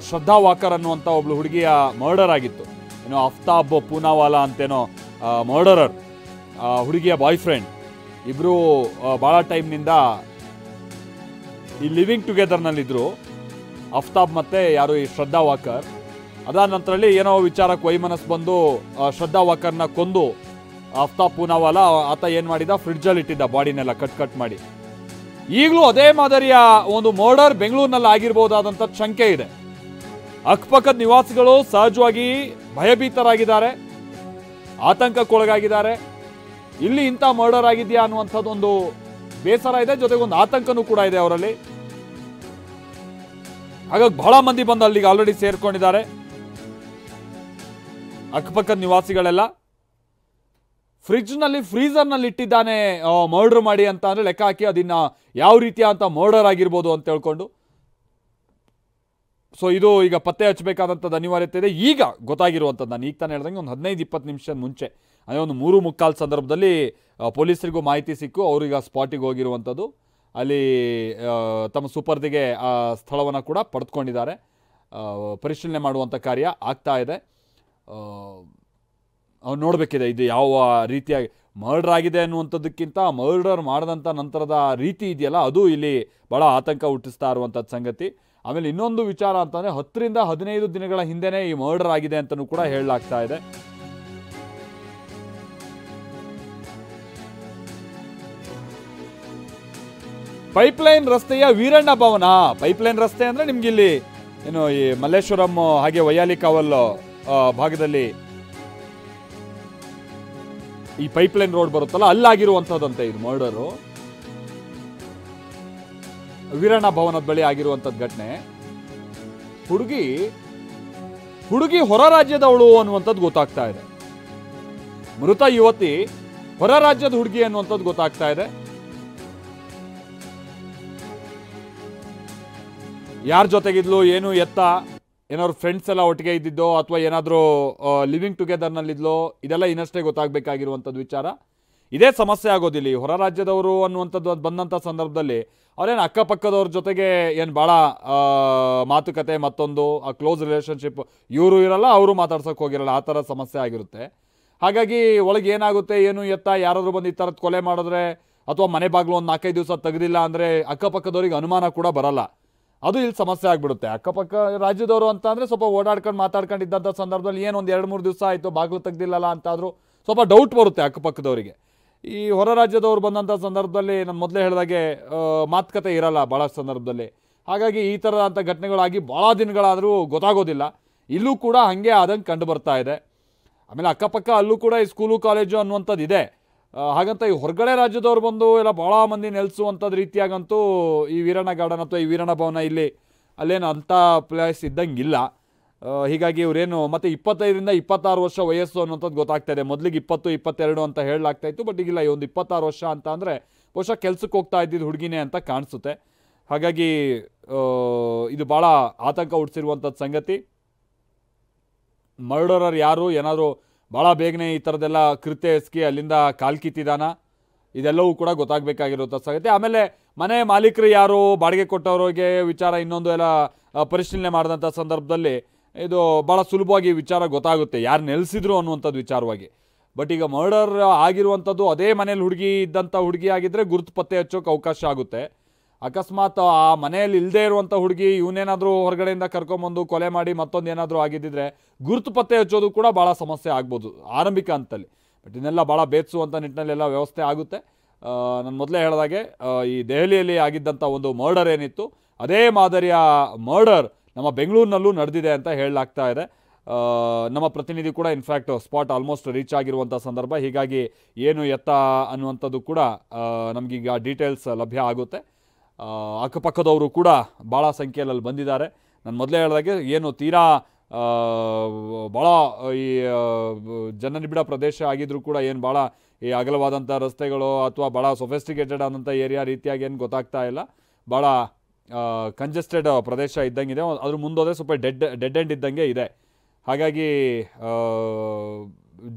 ಶ್ರದ್ಧಾ ವಾಕರ್ ಅನ್ನುವಂಥ ಒಬ್ಳು ಹುಡುಗಿಯ ಮರ್ಡರ್ ಆಗಿತ್ತು. ಏನೋ ಅಫ್ತಾಬ್ ಪೂನಾವಾಲಾ ಅಂತೇನೋ ಮರ್ಡರರ್, ಹುಡುಗಿಯ ಬಾಯ್ ಫ್ರೆಂಡ್, ಇಬ್ಬರು ಭಾಳ ಟೈಮ್ನಿಂದ ಈ ಲಿವಿಂಗ್ ಟುಗೆದರ್ನಲ್ಲಿದ್ದರು, ಅಫ್ತಾಬ್ ಮತ್ತು ಯಾರು ಈ ಶ್ರದ್ಧಾ ವಾಕರ್. ಅದಾದ ನಂತರಲ್ಲಿ ಏನೋ ವಿಚಾರಕ್ಕೆ ವೈಮನಸ್ಸು ಬಂದು ಶ್ರದ್ಧಾ ವಾಕರ್ನ ಕೊಂದು ಅಫ್ತಾಬ್ ಪೂನಾವಾಲಾ ಆತ ಏನು ಮಾಡಿದ, ಫ್ರಿಡ್ಜಲ್ಲಿ ಇಟ್ಟಿದ್ದ ಬಾಡಿನೆಲ್ಲ ಕಟ್ ಮಾಡಿ. ಈಗಲೂ ಅದೇ ಮಾದರಿಯ ಒಂದು ಮರ್ಡರ್ ಬೆಂಗಳೂರಿನಲ್ಲಿ ಆಗಿರ್ಬೋದಾದಂಥ ಶಂಕೆ ಇದೆ. ಅಕ್ಕಪಕ್ಕದ ನಿವಾಸಿಗಳು ಸಹಜವಾಗಿ ಭಯಭೀತರಾಗಿದ್ದಾರೆ, ಆತಂಕಕ್ಕೊಳಗಾಗಿದ್ದಾರೆ. ಇಲ್ಲಿ ಇಂಥ ಮರ್ಡರ್ ಆಗಿದೆಯಾ ಅನ್ನುವಂಥದ್ದೊಂದು ಬೇಸರ ಇದೆ, ಜೊತೆಗೆ ಒಂದು ಆತಂಕನೂ ಕೂಡ ಇದೆ ಅವರಲ್ಲಿ. ಹಾಗಾಗಿ ಬಹಳ ಮಂದಿ ಬಂದು ಅಲ್ಲಿಗೆ ಆಲ್ರೆಡಿ ಸೇರ್ಕೊಂಡಿದ್ದಾರೆ. ಅಕ್ಕಪಕ್ಕದ ನಿವಾಸಿಗಳೆಲ್ಲ ಫ್ರಿಜ್ನಲ್ಲಿ ಫ್ರೀಸರ್ನಲ್ಲಿ ಇಟ್ಟಿದ್ದಾನೆ ಮರ್ಡರ್ ಮಾಡಿ ಅಂತ ಅಂದರೆ ಲೆಕ್ಕ ಹಾಕಿ ಅದನ್ನ ಯಾವ ರೀತಿಯ ಅಂತ ಮರ್ಡರ್ ಆಗಿರ್ಬೋದು ಅಂತ ಹೇಳ್ಕೊಂಡು. ಸೊ ಇದು ಈಗ ಪತ್ತೆ ಹಚ್ಚಬೇಕಾದಂಥದ್ದು ಅನಿವಾರ್ಯತೆ ಇದೆ. ಈಗ ಗೊತ್ತಾಗಿರುವಂಥದ್ದು ನಾನು ಈಗ ತಾನು ಹೇಳ್ದಂಗೆ ಒಂದು 15-20 ನಿಮಿಷದ ಮುಂಚೆ ಅದೇ ಒಂದು 3:45 ಸಂದರ್ಭದಲ್ಲಿ ಪೊಲೀಸರಿಗೂ ಮಾಹಿತಿ ಸಿಕ್ಕು ಅವರೀಗ ಸ್ಪಾಟಿಗೆ ಹೋಗಿರುವಂಥದ್ದು. ಅಲ್ಲಿ ತಮ್ಮ ಸುಪರ್ದಿಗೆ ಆ ಸ್ಥಳವನ್ನು ಕೂಡ ಪಡೆದುಕೊಂಡಿದ್ದಾರೆ. ಪರಿಶೀಲನೆ ಮಾಡುವಂಥ ಕಾರ್ಯ ಆಗ್ತಾ ಇದೆ. ಅವ್ನು ನೋಡಬೇಕಿದೆ ಇದು ಯಾವ ರೀತಿಯಾಗಿ ಮರ್ಡರ್ ಆಗಿದೆ ಅನ್ನುವಂಥದ್ದಕ್ಕಿಂತ ಮರ್ಡರ್ ಮಾಡಿದಂಥ ನಂತರದ ರೀತಿ ಇದೆಯಲ್ಲ ಅದು ಇಲ್ಲಿ ಭಾಳ ಆತಂಕ ಹುಟ್ಟಿಸ್ತಾ ಇರುವಂಥದ್ದು ಸಂಗತಿ. ಆಮೇಲೆ ಇನ್ನೊಂದು ವಿಚಾರ ಅಂತಂದರೆ 10ರಿಂದ 15 ದಿನಗಳ ಹಿಂದೆನೇ ಈ ಮರ್ಡರ್ ಆಗಿದೆ ಅಂತಲೂ ಕೂಡ ಹೇಳಲಾಗ್ತಾ ಇದೆ. ಪೈಪ್ಲೈನ್ ರಸ್ತೆಯ ವೀರಣ್ಣ ಭವನ. ಪೈಪ್ಲೈನ್ ರಸ್ತೆ ಅಂದರೆ ನಿಮ್ಗಿಲ್ಲಿ ಏನು ಈ ಮಲ್ಲೇಶ್ವರಂ ಹಾಗೆ ವೈಯಾಲಿ ಕಾವಲ್ ಭಾಗದಲ್ಲಿ ಈ ಪೈಪ್ಲೈನ್ ರೋಡ್ ಬರುತ್ತಲ್ಲ ಅಲ್ಲಾಗಿರುವಂಥದ್ದಂತೆ ಇದು ಮರ್ಡರು. ವೀರಣ್ಣ ಭವನದ ಬಳಿ ಆಗಿರುವಂಥದ್ದು ಘಟನೆ. ಹುಡುಗಿ ಹೊರ ರಾಜ್ಯದವಳು ಅನ್ನುವಂಥದ್ದು ಗೊತ್ತಾಗ್ತಾ ಇದೆ. ಮೃತ ಯುವತಿ ಹೊರ ರಾಜ್ಯದ ಹುಡುಗಿ ಅನ್ನುವಂಥದ್ದು ಗೊತ್ತಾಗ್ತಾ ಇದೆ. ಯಾರ ಜೊತೆಗಿದ್ಲು ಏನು ಎತ್ತ, ಏನಾದ್ರು ಫ್ರೆಂಡ್ಸ್ ಎಲ್ಲ ಒಟ್ಟಿಗೆ ಇದ್ದಿದ್ದೋ ಅಥವಾ ಏನಾದರೂ ಲಿವಿಂಗ್ ಟುಗೆದರ್ನಲ್ಲಿದ್ಲೋ, ಇದೆಲ್ಲ ಇನ್ನಷ್ಟೇ ಗೊತ್ತಾಗಬೇಕಾಗಿರುವಂಥದ್ದು ವಿಚಾರ. ಇದೇ ಸಮಸ್ಯೆ ಆಗೋದಿಲ್ಲ. ಹೊರ ರಾಜ್ಯದವರು ಅನ್ನುವಂಥದ್ದು ಅದು ಬಂದಂಥ ಸಂದರ್ಭದಲ್ಲಿ ಅವ್ರೇನು ಅಕ್ಕಪಕ್ಕದವ್ರ ಜೊತೆಗೆ ಏನು ಭಾಳ ಮಾತುಕತೆ ಮತ್ತೊಂದು ಕ್ಲೋಸ್ ರಿಲೇಷನ್ಶಿಪ್ ಇವರು ಇರಲ್ಲ, ಅವರು ಮಾತಾಡ್ಸೋಕೆ ಹೋಗಿರಲ್ಲ, ಆ ಥರ ಸಮಸ್ಯೆ ಆಗಿರುತ್ತೆ. ಹಾಗಾಗಿ ಒಳಗೆ ಏನಾಗುತ್ತೆ ಏನು ಎತ್ತ ಯಾರಾದರೂ ಬಂದು ಈ ಥರದ್ದು ಕೊಲೆ ಮಾಡಿದ್ರೆ ಅಥವಾ ಮನೆ ಬಾಗಿಲು ಒಂದು 4-5 ದಿವಸ ತೆಗೆದಿಲ್ಲ ಅಂದರೆ ಅಕ್ಕಪಕ್ಕದವ್ರಿಗೆ ಅನುಮಾನ ಕೂಡ ಬರಲ್ಲ. ಅದು ಇಲ್ಲಿ ಸಮಸ್ಯೆ ಆಗಿಬಿಡುತ್ತೆ. ಅಕ್ಕಪಕ್ಕ ರಾಜ್ಯದವರು ಅಂತ ಅಂದರೆ ಸ್ವಲ್ಪ ಓಡಾಡ್ಕೊಂಡು ಮಾತಾಡ್ಕೊಂಡಿದ್ದಂಥ ಸಂದರ್ಭದಲ್ಲಿ ಏನು ಒಂದು 2-3 ದಿವಸ ಆಯಿತು ಬಾಗಿಲು ತೆಗ್ದಿಲ್ಲಲ್ಲ ಅಂತಾದರೂ ಸ್ವಲ್ಪ ಡೌಟ್ ಬರುತ್ತೆ ಅಕ್ಕಪಕ್ಕದವರಿಗೆ. ಈ ಹೊರ ರಾಜ್ಯದವ್ರು ಬಂದಂಥ ಸಂದರ್ಭದಲ್ಲಿ ನಾನು ಮೊದಲೇ ಹೇಳಿದಾಗೆ ಮಾತುಕತೆ ಇರಲ್ಲ ಭಾಳಷ್ಟು ಸಂದರ್ಭದಲ್ಲಿ. ಹಾಗಾಗಿ ಈ ಥರದಂಥ ಘಟನೆಗಳಾಗಿ ಭಾಳ ದಿನಗಳಾದರೂ ಗೊತ್ತಾಗೋದಿಲ್ಲ. ಇಲ್ಲೂ ಕೂಡ ಹಾಗೆ ಆದಂಗೆ ಕಂಡು ಬರ್ತಾ ಇದೆ. ಆಮೇಲೆ ಅಕ್ಕಪಕ್ಕ ಅಲ್ಲೂ ಕೂಡ ಈ ಸ್ಕೂಲು ಕಾಲೇಜು ಅನ್ನುವಂಥದ್ದು ಇದೆ. ಹಾಗಂತ ಈ ಹೊರಗಡೆ ರಾಜ್ಯದವ್ರು ಬಂದು ಎಲ್ಲ ಭಾಳ ಮಂದಿ ನೆಲೆಸುವಂಥದ್ದು ರೀತಿಯಾಗಂತೂ ಈ ವೀರಣ್ಣ ಗಾರ್ಡನ್ ಅಥವಾ ಈ ವೀರಣ್ಣ ಭವನ ಇಲ್ಲಿ ಅಲ್ಲೇನು ಅಂಥ ಪ್ಲೇಸ್ ಇದ್ದಂಗಿಲ್ಲ. ಹೀಗಾಗಿ ಇವರೇನು ಮತ್ತು 25ರಿಂದ 26 ವರ್ಷ ವಯಸ್ಸು ಅನ್ನುವಂಥದ್ದು ಗೊತ್ತಾಗ್ತಾ ಇದೆ. ಮೊದಲಿಗೆ 20-22 ಅಂತ ಹೇಳಲಾಗ್ತಾ ಇತ್ತು. ಬಟ್ ಈಗಿಲ್ಲ, ಈ ಒಂದು 26 ವರ್ಷ ಅಂತ ಅಂದರೆ ಬಹುಶಃ ಕೆಲ್ಸಕ್ಕೆ ಹೋಗ್ತಾ ಇದ್ದಿದ್ದು ಹುಡುಗಿನೇ ಅಂತ ಕಾಣಿಸುತ್ತೆ. ಹಾಗಾಗಿ ಇದು ಭಾಳ ಆತಂಕ ಹುಟ್ಟಿಸಿರುವಂಥದ್ದು ಸಂಗತಿ. ಮರ್ಡರರ್ ಯಾರು, ಏನಾದರೂ ಭಾಳ ಬೇಗನೆ ಈ ಥರದ್ದೆಲ್ಲ ಕೃತ್ಯ ಎಸ್ಕಿ ಅಲ್ಲಿಂದ ಕಾಲ್ಕಿತ್ತಿದಾನ, ಇದೆಲ್ಲವೂ ಕೂಡ ಗೊತ್ತಾಗಬೇಕಾಗಿರುವಂಥ ಸಂಗತಿ. ಆಮೇಲೆ ಮನೆ ಮಾಲೀಕರು ಯಾರು, ಬಾಡಿಗೆ ಕೊಟ್ಟವ್ರಿಗೆ ವಿಚಾರ ಇನ್ನೊಂದು ಎಲ್ಲ ಪರಿಶೀಲನೆ ಮಾಡಿದಂಥ ಸಂದರ್ಭದಲ್ಲಿ ಇದು ಭಾಳ ಸುಲಭವಾಗಿ ವಿಚಾರ ಗೊತ್ತಾಗುತ್ತೆ ಯಾರು ನೆಲೆಸಿದ್ರು ಅನ್ನುವಂಥದ್ದು ವಿಚಾರವಾಗಿ. ಬಟ್ ಈಗ ಮರ್ಡರ್ ಆಗಿರುವಂಥದ್ದು ಅದೇ ಮನೇಲಿ ಹುಡುಗಿ ಇದ್ದಂಥ ಹುಡುಗಿ ಆಗಿದ್ದರೆ ಗುರುತು ಪತ್ತೆ ಹಚ್ಚೋಕೆ ಅವಕಾಶ ಆಗುತ್ತೆ. ಅಕಸ್ಮಾತ್ ಆ ಮನೆಯಲ್ಲಿ ಇಲ್ಲದೇ ಇರುವಂಥ ಹುಡುಗಿ ಇವನೇನಾದರೂ ಹೊರಗಡೆಯಿಂದ ಕರ್ಕೊಂಬಂದು ಕೊಲೆ ಮಾಡಿ ಮತ್ತೊಂದು ಏನಾದರೂ ಆಗಿದ್ದಿದ್ರೆ ಗುರುತು ಪತ್ತೆ ಹಚ್ಚೋದು ಕೂಡ ಭಾಳ ಸಮಸ್ಯೆ ಆಗ್ಬೋದು ಆರಂಭಿಕ ಹಂತದಲ್ಲಿ. ಬಟ್ ಇದನ್ನೆಲ್ಲ ಭಾಳ ಬೇಧಿಸುವಂಥ ನಿಟ್ಟಿನಲ್ಲೆಲ್ಲ ವ್ಯವಸ್ಥೆ ಆಗುತ್ತೆ. ನಾನು ಮೊದಲೇ ಹೇಳಿದಾಗೆ ಈ ದೆಹಲಿಯಲ್ಲಿ ಆಗಿದ್ದಂಥ ಒಂದು ಮರ್ಡರ್ ಏನಿತ್ತು ಅದೇ ಮಾದರಿಯ ಮರ್ಡರ್ ನಮ್ಮ ಬೆಂಗಳೂರಿನಲ್ಲೂ ನಡೆದಿದೆ ಅಂತ ಹೇಳಲಾಗ್ತಾ ಇದೆ. ನಮ್ಮ ಪ್ರತಿನಿಧಿ ಕೂಡ ಇನ್ಫ್ಯಾಕ್ಟ್ ಸ್ಪಾಟ್ ಆಲ್ಮೋಸ್ಟ್ ರೀಚ್ ಆಗಿರುವಂಥ ಸಂದರ್ಭ. ಹೀಗಾಗಿ ಏನು ಎತ್ತ ಅನ್ನುವಂಥದ್ದು ಕೂಡ ನಮಗೀಗ ಡೀಟೇಲ್ಸ್ ಲಭ್ಯ ಆಗುತ್ತೆ. ಅಕ್ಕಪಕ್ಕದವರು ಕೂಡ ಭಾಳ ಸಂಖ್ಯೆಯಲ್ಲಿ ಬಂದಿದ್ದಾರೆ. ನಾನು ಮೊದಲೇ ಹೇಳಿದಾಗೆ ಏನು ತೀರಾ ಭಾಳ ಈ ಜನನಿಬಿಡ ಪ್ರದೇಶ ಆಗಿದ್ರೂ ಕೂಡ ಏನು ಭಾಳ ಈ ಅಗಲವಾದಂಥ ರಸ್ತೆಗಳು ಅಥವಾ ಭಾಳ ಸೊಫೆಸ್ಟಿಕೇಟೆಡ್ ಆದಂಥ ಏರಿಯಾ ರೀತಿಯಾಗಿ ಏನು ಗೊತ್ತಾಗ್ತಾ ಇಲ್ಲ. ಭಾಳ ಕಂಜೆಸ್ಟೆಡ್ ಪ್ರದೇಶ ಇದ್ದಂಗಿದೆ. ಅದ್ರ ಮುಂದೋದ್ರೆ ಸ್ವಲ್ಪ ಡೆಡ್ ಎಂಡ್ ಇದ್ದಂಗೆ ಇದೆ. ಹಾಗಾಗಿ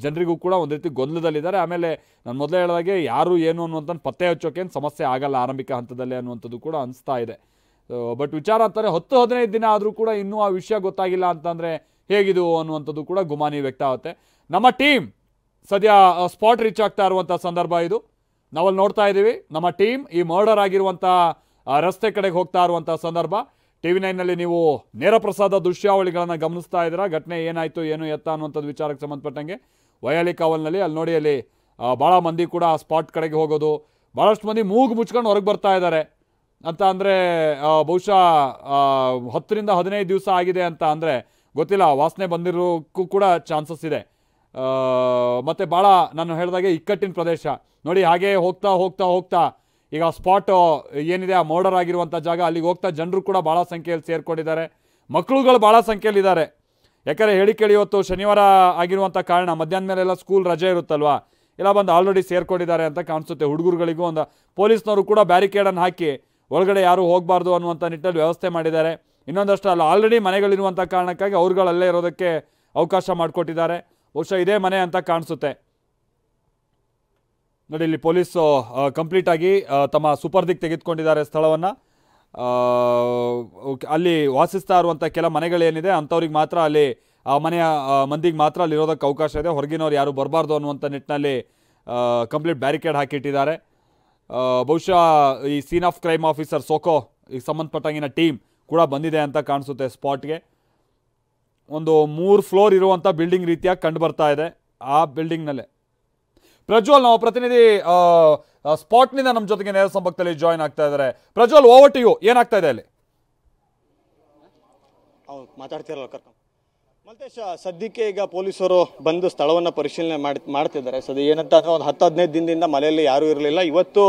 ಜನರಿಗೂ ಕೂಡ ಒಂದು ರೀತಿ ಗೊಂದಲದಲ್ಲಿದ್ದಾರೆ. ಆಮೇಲೆ ನಾನು ಮೊದಲೇ ಹೇಳಿದಾಗೆ ಯಾರು ಏನು ಅನ್ನುವಂಥ ಪತ್ತೆ ಹಚ್ಚೋಕೇನು ಸಮಸ್ಯೆ ಆಗಲ್ಲ ಆರಂಭಿಕ ಹಂತದಲ್ಲೇ ಅನ್ನುವಂಥದ್ದು ಕೂಡ ಅನಿಸ್ತಾ ಇದೆ. ಬಟ್ ವಿಚಾರ ಅಂತಾರೆ 10-15 ದಿನ ಆದರೂ ಕೂಡ ಇನ್ನೂ ಆ ವಿಷಯ ಗೊತ್ತಾಗಿಲ್ಲ ಅಂತಂದರೆ ಹೇಗಿದು ಅನ್ನುವಂಥದ್ದು ಕೂಡ ಗುಮಾನಿ ವ್ಯಕ್ತ ಆಗುತ್ತೆ. ನಮ್ಮ ಟೀಮ್ ಸದ್ಯ ಸ್ಪಾಟ್ ರೀಚ್ ಆಗ್ತಾ ಇರುವಂಥ ಸಂದರ್ಭ ಇದು. ನಾವಲ್ಲಿ ನೋಡ್ತಾ ಇದ್ದೀವಿ ನಮ್ಮ ಟೀಮ್ ಈ ಮರ್ಡರ್ ಆಗಿರುವಂಥ ರಸ್ತೆ ಕಡೆಗೆ ಹೋಗ್ತಾ ಇರುವಂಥ ಸಂದರ್ಭ. TV9ನಲ್ಲಿ ನೀವು ನೇರ ಪ್ರಸಾದ ದೃಶ್ಯಾವಳಿಗಳನ್ನು ಗಮನಿಸ್ತಾ ಇದ್ದೀರಾ. ಘಟನೆ ಏನಾಯಿತು ಏನು ಎತ್ತ ಅನ್ನುವಂಥದ್ದು ವಿಚಾರಕ್ಕೆ ಸಂಬಂಧಪಟ್ಟಂಗೆ ವೈಯಾಲಿ ಕಾವಲ್ನಲ್ಲಿ ಅಲ್ಲಿ ನೋಡಿ ಅಲ್ಲಿ ಭಾಳ ಮಂದಿ ಕೂಡ ಆ ಸ್ಪಾಟ್ ಕಡೆಗೆ ಹೋಗೋದು, ಭಾಳಷ್ಟು ಮಂದಿ ಮೂಗು ಮುಚ್ಕೊಂಡು ಹೊರಗೆ ಬರ್ತಾ ಇದ್ದಾರೆ ಅಂತ ಅಂದರೆ ಬಹುಶಃ 10ರಿಂದ 15 ದಿವಸ ಆಗಿದೆ ಅಂತ ಅಂದರೆ ಗೊತ್ತಿಲ್ಲ, ವಾಸನೆ ಬಂದಿರೋಕ್ಕೂ ಕೂಡ ಚಾನ್ಸಸ್ ಇದೆ. ಮತ್ತು ಭಾಳ ನಾನು ಹೇಳಿದಾಗೆ ಇಕ್ಕಟ್ಟಿನ ಪ್ರದೇಶ ನೋಡಿ. ಹಾಗೆ ಹೋಗ್ತಾ ಹೋಗ್ತಾ ಹೋಗ್ತಾ ಈಗ ಸ್ಪಾಟ್ ಏನಿದೆ ಆ ಮರ್ಡರ್ ಆಗಿರುವಂಥ ಜಾಗ ಅಲ್ಲಿಗೆ ಹೋಗ್ತಾ ಜನರು ಕೂಡ ಭಾಳ ಸಂಖ್ಯೆಯಲ್ಲಿ ಸೇರ್ಕೊಂಡಿದ್ದಾರೆ. ಮಕ್ಕಳುಗಳು ಭಾಳ ಸಂಖ್ಯೆಯಲ್ಲಿದ್ದಾರೆ. ಯಾಕಂದರೆ ಹೇಳಿ ಕೇಳಿ ಇವತ್ತು ಶನಿವಾರ ಆಗಿರುವಂಥ ಕಾರಣ ಮಧ್ಯಾಹ್ನ ಮೇಲೆಲ್ಲ ಸ್ಕೂಲ್ ರಜೆ ಇರುತ್ತಲ್ವಾ, ಎಲ್ಲ ಬಂದು ಆಲ್ರೆಡಿ ಸೇರ್ಕೊಂಡಿದ್ದಾರೆ ಅಂತ ಕಾಣಿಸುತ್ತೆ. ಹುಡುಗರುಗಳಿಗೂ ಒಂದು ಪೊಲೀಸ್ನವರು ಕೂಡ ಬ್ಯಾರಿಕೇಡನ್ನು ಹಾಕಿ ಒಳಗಡೆ ಯಾರೂ ಹೋಗಬಾರ್ದು ಅನ್ನುವಂಥ ನಿಟ್ಟಲ್ಲಿ ವ್ಯವಸ್ಥೆ ಮಾಡಿದ್ದಾರೆ. ಇನ್ನೊಂದಷ್ಟು ಅಲ್ಲ, ಆಲ್ರೆಡಿ ಮನೆಗಳಿರುವಂಥ ಕಾರಣಕ್ಕಾಗಿ ಅವ್ರುಗಳಲ್ಲೇ ಇರೋದಕ್ಕೆ ಅವಕಾಶ ಮಾಡಿಕೊಟ್ಟಿದ್ದಾರೆ. ಬಹುಶಃ ಇದೇ ಮನೆ ಅಂತ ಕಾಣಿಸುತ್ತೆ ನೋಡಿ. ಇಲ್ಲಿ ಪೊಲೀಸು ಕಂಪ್ಲೀಟಾಗಿ ತಮ್ಮ ಸುಪರ್ದಿಗೆ ತೆಗೆದುಕೊಂಡಿದ್ದಾರೆ ಸ್ಥಳವನ್ನು. ಅಲ್ಲಿ ವಾಸಿಸ್ತಾ ಇರುವಂಥ ಕೆಲ ಮನೆಗಳೇನಿದೆ ಅಂಥವ್ರಿಗೆ ಮಾತ್ರ ಅಲ್ಲಿ ಆ ಮನೆಯ ಮಂದಿಗೆ ಮಾತ್ರ ಅಲ್ಲಿ ಇರೋದಕ್ಕೆ ಅವಕಾಶ ಇದೆ. ಹೊರಗಿನವ್ರು ಯಾರು ಬರಬಾರ್ದು ಅನ್ನುವಂಥ ನಿಟ್ಟಿನಲ್ಲಿ ಕಂಪ್ಲೀಟ್ ಬ್ಯಾರಿಕೇಡ್ ಹಾಕಿಟ್ಟಿದ್ದಾರೆ. ಬಹುಶಃ ಈ scene of crime officer SOCO ಈಗ ಸಂಬಂಧಪಟ್ಟಂಗಿನ ಟೀಮ್ ಕೂಡ ಬಂದಿದೆ ಅಂತ ಕಾಣಿಸುತ್ತೆ ಸ್ಪಾಟ್ಗೆ. ಒಂದು 3 ಫ್ಲೋರ್ ಇರುವಂಥ ಬಿಲ್ಡಿಂಗ್ ರೀತಿಯಾಗಿ ಕಂಡು ಬರ್ತಾ ಇದೆ. ಆ ಬಿಲ್ಡಿಂಗ್ನಲ್ಲೇ ಪ್ರಜ್ವಲ್, ನಾವು ಪ್ರತಿನಿಧಿ ಸ್ಪಾಟ್ನಿಂದ ನಮ್ಮ ಜೊತೆಗೆ ನೇರ ಸಂಪರ್ಕದಲ್ಲಿ ಜಾಯಿನ್ ಆಗ್ತಾ ಇದ್ದಾರೆ. ಪ್ರಜ್ವಲ್, ಓವರ್ ಟು ಯು, ಏನಾಗ್ತಾ ಇದೆ ಅಲ್ಲಿ? ಮಾತಾಡ್ತಿರಲ್ಲ ಕರ್ಕೊಂಡು ಮಲ್ತೇಶ್, ಸದ್ಯಕ್ಕೆ ಈಗ ಪೊಲೀಸರು ಬಂದು ಸ್ಥಳವನ್ನು ಪರಿಶೀಲನೆ ಮಾಡ್ತಿದ್ದಾರೆ. ಸದ್ಯ ಏನಂತ ಅಂದರೆ ಒಂದು 10-15 ದಿನದಿಂದ ಮನೆಯಲ್ಲಿ ಯಾರೂ ಇರಲಿಲ್ಲ. ಇವತ್ತು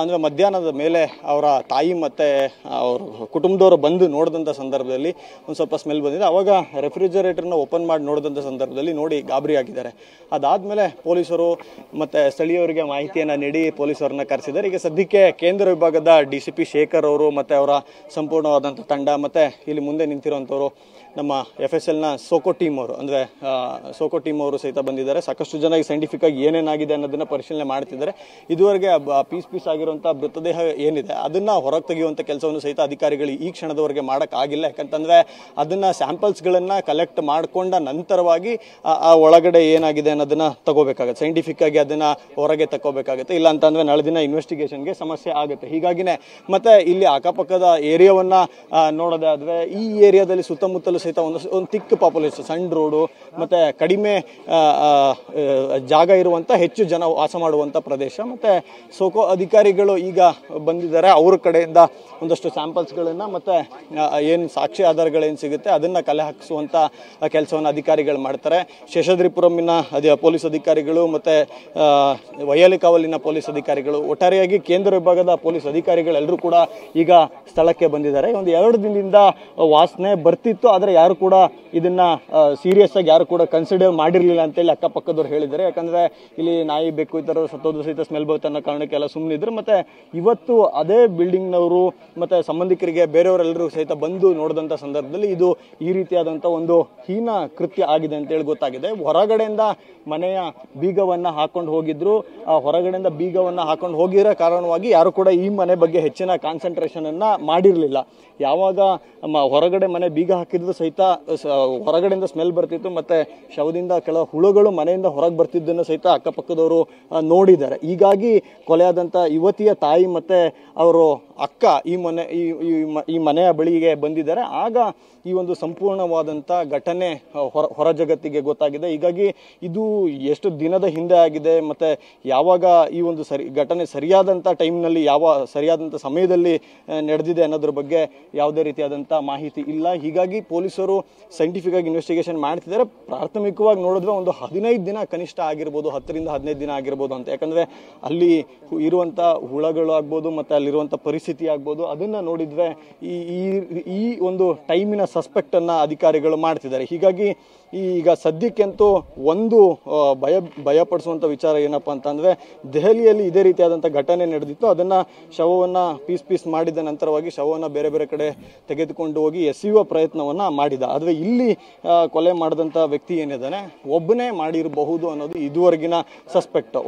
ಅಂದರೆ ಮಧ್ಯಾಹ್ನದ ಮೇಲೆ ಅವರ ತಾಯಿ ಮತ್ತು ಅವ್ರ ಕುಟುಂಬದವರು ಬಂದು ನೋಡಿದಂಥ ಸಂದರ್ಭದಲ್ಲಿ ಒಂದು ಸ್ವಲ್ಪ ಸ್ಮೆಲ್ ಬಂದಿದೆ. ಆವಾಗ ರೆಫ್ರಿಜರೇಟರ್ನ ಓಪನ್ ಮಾಡಿ ನೋಡಿದಂಥ ಸಂದರ್ಭದಲ್ಲಿ ನೋಡಿ ಗಾಬರಿ ಆಗಿದ್ದಾರೆ. ಅದಾದಮೇಲೆ ಪೊಲೀಸರು ಮತ್ತು ಸ್ಥಳೀಯರಿಗೆ ಮಾಹಿತಿಯನ್ನು ನೀಡಿ ಪೊಲೀಸರನ್ನ ಕರೆಸಿದ್ದಾರೆ. ಈಗ ಸದ್ಯಕ್ಕೆ ಕೇಂದ್ರ ವಿಭಾಗದ DCP ಶೇಖರ್ ಅವರು ಮತ್ತು ಅವರ ಸಂಪೂರ್ಣವಾದಂಥ ತಂಡ ಮತ್ತು ಇಲ್ಲಿ ಮುಂದೆ ನಿಂತಿರುವಂಥವರು ನಮ್ಮ FSLನ ಸೋಕೋ ಟೀಮ್ ಅವರು, ಅಂದರೆ ಸೋಕೋ ಟೀಮ್ ಅವರು ಸಹಿತ ಬಂದಿದ್ದಾರೆ. ಸಾಕಷ್ಟು ಜನ ಸೈಂಟಿಫಿಕ್ ಆಗಿ ಏನೇನಾಗಿದೆ ಅನ್ನೋದನ್ನ ಪರಿಶೀಲನೆ ಮಾಡ್ತಿದ್ದಾರೆ. ಇದುವರೆಗೆ ಪೀಸ್ ಆಗಿರುವಂಥ ಮೃತದೇಹ ಏನಿದೆ ಅದನ್ನ ಹೊರಗೆ ತೆಗೆಯುವಂಥ ಕೆಲಸವನ್ನು ಸಹಿತ ಅಧಿಕಾರಿಗಳು ಈ ಕ್ಷಣದವರೆಗೆ ಮಾಡೋಕ್ಕಾಗಿಲ್ಲ. ಯಾಕಂತಂದ್ರೆ ಅದನ್ನ ಸ್ಯಾಂಪಲ್ಸ್ಗಳನ್ನ ಕಲೆಕ್ಟ್ ಮಾಡಿಕೊಂಡ ನಂತರವಾಗಿ ಆ ಒಳಗಡೆ ಏನಾಗಿದೆ ಅನ್ನೋದನ್ನ ತಗೋಬೇಕಾಗುತ್ತೆ. ಸೈಂಟಿಫಿಕ್ ಆಗಿ ಅದನ್ನ ಹೊರಗೆ ತಗೋಬೇಕಾಗುತ್ತೆ. ಇಲ್ಲ ಅಂತಂದ್ರೆ ನಾಳೆ ದಿನ ಇನ್ವೆಸ್ಟಿಗೇಷನ್ಗೆ ಸಮಸ್ಯೆ ಆಗುತ್ತೆ. ಹೀಗಾಗಿನೇ ಮತ್ತೆ ಇಲ್ಲಿ ಅಕ್ಕಪಕ್ಕದ ಏರಿಯಾವನ್ನ ನೋಡೋದಾದ್ರೆ ಈ ಏರಿಯಾದಲ್ಲಿ ಸುತ್ತಮುತ್ತಲು ಸಹಿತ ಒಂದು ತಿಕ್ ಪಾಪ್ಯುಲೇಷನ್, ಸಣ್ಣ ರೋಡು ಮತ್ತೆ ಕಡಿಮೆ ಜಾಗ ಇರುವಂತ ಹೆಚ್ಚು ಜನ ವಾಸ ಮಾಡುವಂತ ಪ್ರದೇಶ. ಮತ್ತೆ ಸೋಕೋ ಅಧಿಕಾರಿಗಳು ಈಗ ಬಂದಿದ್ದಾರೆ. ಅವ್ರ ಕಡೆಯಿಂದ ಒಂದಷ್ಟು ಸ್ಯಾಂಪಲ್ಸ್ಗಳನ್ನ ಮತ್ತೆ ಏನು ಸಾಕ್ಷಿ ಆಧಾರಗಳೇನು ಸಿಗುತ್ತೆ ಅದನ್ನ ಕಲೆ ಹಾಕಿಸುವಂತ ಕೆಲಸವನ್ನು ಅಧಿಕಾರಿಗಳು ಮಾಡ್ತಾರೆ. ಶೇಷಾದ್ರಿಪುರಮಿನ ಪೊಲೀಸ್ ಅಧಿಕಾರಿಗಳು ಮತ್ತೆ ವೈಯಾಲಿ ಕಾವಲಿನ ಪೊಲೀಸ್ ಅಧಿಕಾರಿಗಳು, ಒಟ್ಟಾರೆಯಾಗಿ ಕೇಂದ್ರ ವಿಭಾಗದ ಪೊಲೀಸ್ ಅಧಿಕಾರಿಗಳೆಲ್ಲರೂ ಕೂಡ ಈಗ ಸ್ಥಳಕ್ಕೆ ಬಂದಿದ್ದಾರೆ. ಒಂದು 2 ದಿನದಿಂದ ವಾಸನೆ ಬರ್ತಿತ್ತು, ಆದರೆ ಯಾರು ಕೂಡ ಇದನ್ನ ಸೀರಿಯಸ್ ಆಗಿ ಯಾರು ಕೂಡ ಕನ್ಸಿಡರ್ ಮಾಡಿರ್ಲಿಲ್ಲ ಅಂತೇಳಿ ಅಕ್ಕಪಕ್ಕದವ್ರು ಹೇಳಿದ್ದಾರೆ. ಯಾಕಂದ್ರೆ ಇಲ್ಲಿ ನಾಯಿ ಬೆಕ್ಕು ಈ ತರ ಸತ್ತೋದು ಸಹಿತ ಸ್ಮೆಲ್ ಬರುತ್ತೆ ಅನ್ನೋ ಕಾರಣಕ್ಕೆಲ್ಲ ಸುಮ್ಮನಿದ್ರು. ಮತ್ತೆ ಇವತ್ತು ಅದೇ ಬಿಲ್ಡಿಂಗ್ನವರು ಮತ್ತೆ ಸಂಬಂಧಿಕರಿಗೆ ಬೇರೆಯವರೆಲ್ಲರೂ ಸಹಿತ ಬಂದು ನೋಡಿದಂತ ಸಂದರ್ಭದಲ್ಲಿ ಇದು ಈ ರೀತಿಯಾದಂತ ಒಂದು ಹೀನ ಕೃತ್ಯ ಆಗಿದೆ ಅಂತೇಳಿ ಗೊತ್ತಾಗಿದೆ. ಹೊರಗಡೆಯಿಂದ ಮನೆಯ ಬೀಗವನ್ನ ಹಾಕೊಂಡು ಹೋಗಿದ್ರು. ಆ ಹೊರಗಡೆಯಿಂದ ಬೀಗವನ್ನ ಹಾಕೊಂಡು ಹೋಗಿರೋ ಕಾರಣವಾಗಿ ಯಾರು ಕೂಡ ಈ ಮನೆ ಬಗ್ಗೆ ಹೆಚ್ಚಿನ ಕಾನ್ಸಂಟ್ರೇಷನ್ ಅನ್ನ ಮಾಡಿರ್ಲಿಲ್ಲ. ಯಾವಾಗ ಹೊರಗಡೆ ಮನೆ ಬೀಗ ಹಾಕಿದ್ರು ಸಹಿತ ಹೊರಗಡೆಯಿಂದ ಸ್ಮೆಲ್ ಬರ್ತಿತ್ತು. ಮತ್ತೆ ಶವದಿಂದ ಕೆಲವು ಹುಳುಗಳು ಮನೆಯಿಂದ ಹೊರಗೆ ಬರ್ತಿದ್ದನ್ನು ಸಹಿತ ಅಕ್ಕಪಕ್ಕದವರು ನೋಡಿದ್ದಾರೆ. ಹೀಗಾಗಿ ಕೊಲೆಯಾದಂಥ ಯುವತಿಯ ತಾಯಿ ಮತ್ತೆ ಅವರು ಅಕ್ಕ ಈ ಮನೆಯ ಬಳಿಗೆ ಬಂದಿದ್ದಾರೆ. ಆಗ ಈ ಒಂದು ಸಂಪೂರ್ಣವಾದಂಥ ಘಟನೆ ಹೊರ ಜಗತ್ತಿಗೆ ಗೊತ್ತಾಗಿದೆ. ಹೀಗಾಗಿ ಇದು ಎಷ್ಟು ದಿನದ ಹಿಂದೆ ಆಗಿದೆ ಮತ್ತೆ ಯಾವಾಗ ಈ ಒಂದು ಘಟನೆ ಸರಿಯಾದಂಥ ಟೈಮ್ನಲ್ಲಿ ಸರಿಯಾದಂಥ ಸಮಯದಲ್ಲಿ ನಡೆದಿದೆ ಅನ್ನೋದ್ರ ಬಗ್ಗೆ ಯಾವುದೇ ರೀತಿಯಾದಂಥ ಮಾಹಿತಿ ಇಲ್ಲ. ಹೀಗಾಗಿ ಪೊಲೀಸರು ಸೈಂಟಿಫಿಕ್ ಆಗಿ ಇನ್ವೆಸ್ಟಿಗೇಷನ್ ಮಾಡ್ತಿದ್ದಾರೆ. ಪ್ರಾಥಮಿಕವಾಗಿ ನೋಡಿದ್ರೆ ಒಂದು 15 ದಿನ ಕನಿಷ್ಠ ಆಗಿರ್ಬೋದು, 10 ರಿಂದ 15 ದಿನ ಆಗಿರ್ಬೋದು ಅಂತ. ಯಾಕಂದ್ರೆ ಅಲ್ಲಿ ಇರುವಂಥ ಹುಳಗಳು ಆಗ್ಬೋದು ಮತ್ತೆ ಅಲ್ಲಿರುವಂಥ ಪರಿಸ್ಥಿತಿ ಆಗ್ಬೋದು ಅದನ್ನ ನೋಡಿದ್ರೆ ಈ ಒಂದು ಟೈಮಿನ ಸಸ್ಪೆಕ್ಟ್ ಅನ್ನ ಅಧಿಕಾರಿಗಳು ಮಾಡ್ತಿದ್ದಾರೆ. ಹೀಗಾಗಿ ಈಗ ಸದ್ಯಕ್ಕಂತೂ ಒಂದು ಭಯ ಪಡಿಸುವಂತ ವಿಚಾರ ಏನಪ್ಪಾ ಅಂತಂದ್ರೆ ದೆಹಲಿಯಲ್ಲಿ ಇದೇ ರೀತಿಯಾದಂಥ ಘಟನೆ ನಡೆದಿತ್ತು. ಅದನ್ನ ಶವವನ್ನ ಪೀಸ್ ಮಾಡಿದ ನಂತರವಾಗಿ ಶವವನ್ನ ಬೇರೆ ಬೇರೆ ಕಡೆ ತೆಗೆದುಕೊಂಡು ಹೋಗಿ ಎಸೆಯುವ ಪ್ರಯತ್ನವನ್ನ ಮಾಡಿದ. ಆದ್ರೆ ಇಲ್ಲಿ ಕೊಲೆ ಮಾಡಿದಂತ ವ್ಯಕ್ತಿ ಏನಿದ್ದಾನೆ ಒಬ್ಬನೇ ಮಾಡಿರಬಹುದು ಅನ್ನೋದು ಇದುವರೆಗಿನ ಸಸ್ಪೆಕ್ಟ್.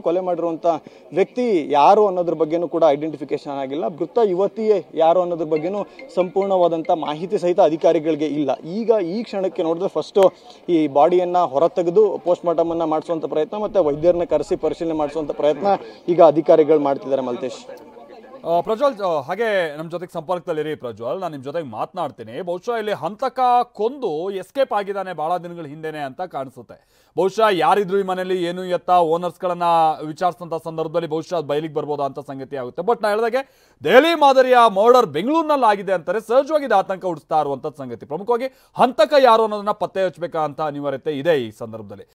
ಕೊಲೆ ಮಾಡಿರುವಂತ ವ್ಯಕ್ತಿ ಯಾರು ಅನ್ನೋದ್ರ ಬಗ್ಗೆನೂ ಕೂಡ ಐಡೆಂಟಿಫಿಕೇಶನ್ ಆಗಿಲ್ಲ. ಮೃತ ಯುವತಿಯೇ ಯಾರು ಅನ್ನೋದ್ರ ಬಗ್ಗೆನೂ ಸಂಪೂರ್ಣವಾದಂತ ಮಾಹಿತಿ ಸಹಿತ ಅಧಿಕಾರಿಗಳಿಗೆ ಇಲ್ಲ. ಈಗ ಈ ಕ್ಷಣಕ್ಕೆ ನೋಡಿದ್ರೆ ಫಸ್ಟ್ ಈ ಬಾಡಿಯನ್ನ ಹೊರತೆಗೆದು ಪೋಸ್ಟ್ ಮಾರ್ಟಮ್ ಅನ್ನ ಮಾಡಿಸುವಂತ ಪ್ರಯತ್ನ ಮತ್ತೆ ವೈದ್ಯರನ್ನ ಕರೆಸಿ ಪರಿಶೀಲನೆ ಮಾಡಿಸುವಂತ ಪ್ರಯತ್ನ ಈಗ ಅಧಿಕಾರಿಗಳು ಮಾಡ್ತಿದ್ದಾರೆ. ಮಲ್ತೇಶ್, ಪ್ರಜ್ವಲ್ ಹಾಗೆ ನಮ್ಮ ಜೊತೆಗೆ ಸಂಪರ್ಕದಲ್ಲಿರಿ. ಪ್ರಜ್ವಲ್, ನಾನು ನಿಮ್ಮ ಜೊತೆಗೆ ಮಾತನಾಡ್ತೀನಿ. ಬಹುಶಃ ಇಲ್ಲಿ ಹಂತಕ ಕೊಂದು ಎಸ್ಕೇಪ್ ಆಗಿದ್ದಾನೆ ಬಹಳ ದಿನಗಳ ಹಿಂದೆನೆ ಅಂತ ಕಾಣಿಸುತ್ತೆ. ಬಹುಶಃ ಯಾರಿದ್ರು ಈ ಮನೆಯಲ್ಲಿ ಏನು ಎತ್ತ ಓನರ್ಸ್ಗಳನ್ನ ವಿಚಾರಿಸಿದಂಥ ಸಂದರ್ಭದಲ್ಲಿ ಬಹುಶಃ ಬಯಲಿಗೆ ಬರ್ಬೋದಾ ಅಂತ ಸಂಗತಿ ಆಗುತ್ತೆ. ಬಟ್ ನಾ ಹೇಳಿದಾಗೆ ದೆಹಲಿ ಮಾದರಿಯ ಮರ್ಡರ್ ಬೆಂಗಳೂರಿನಲ್ಲಿ ಆಗಿದೆ ಅಂತಾರೆ. ಸಹಜವಾಗಿ ಇದು ಆತಂಕ ಹುಟ್ಟಿಸ್ತಾ ಇರುವಂಥದ್ದು ಸಂಗತಿ. ಪ್ರಮುಖವಾಗಿ ಹಂತಕ ಯಾರು ಅನ್ನೋದನ್ನ ಪತ್ತೆ ಹಚ್ಚಬೇಕಾ ಅಂತ ಅನಿವಾರ್ಯತೆ ಇದೆ ಈ ಸಂದರ್ಭದಲ್ಲಿ.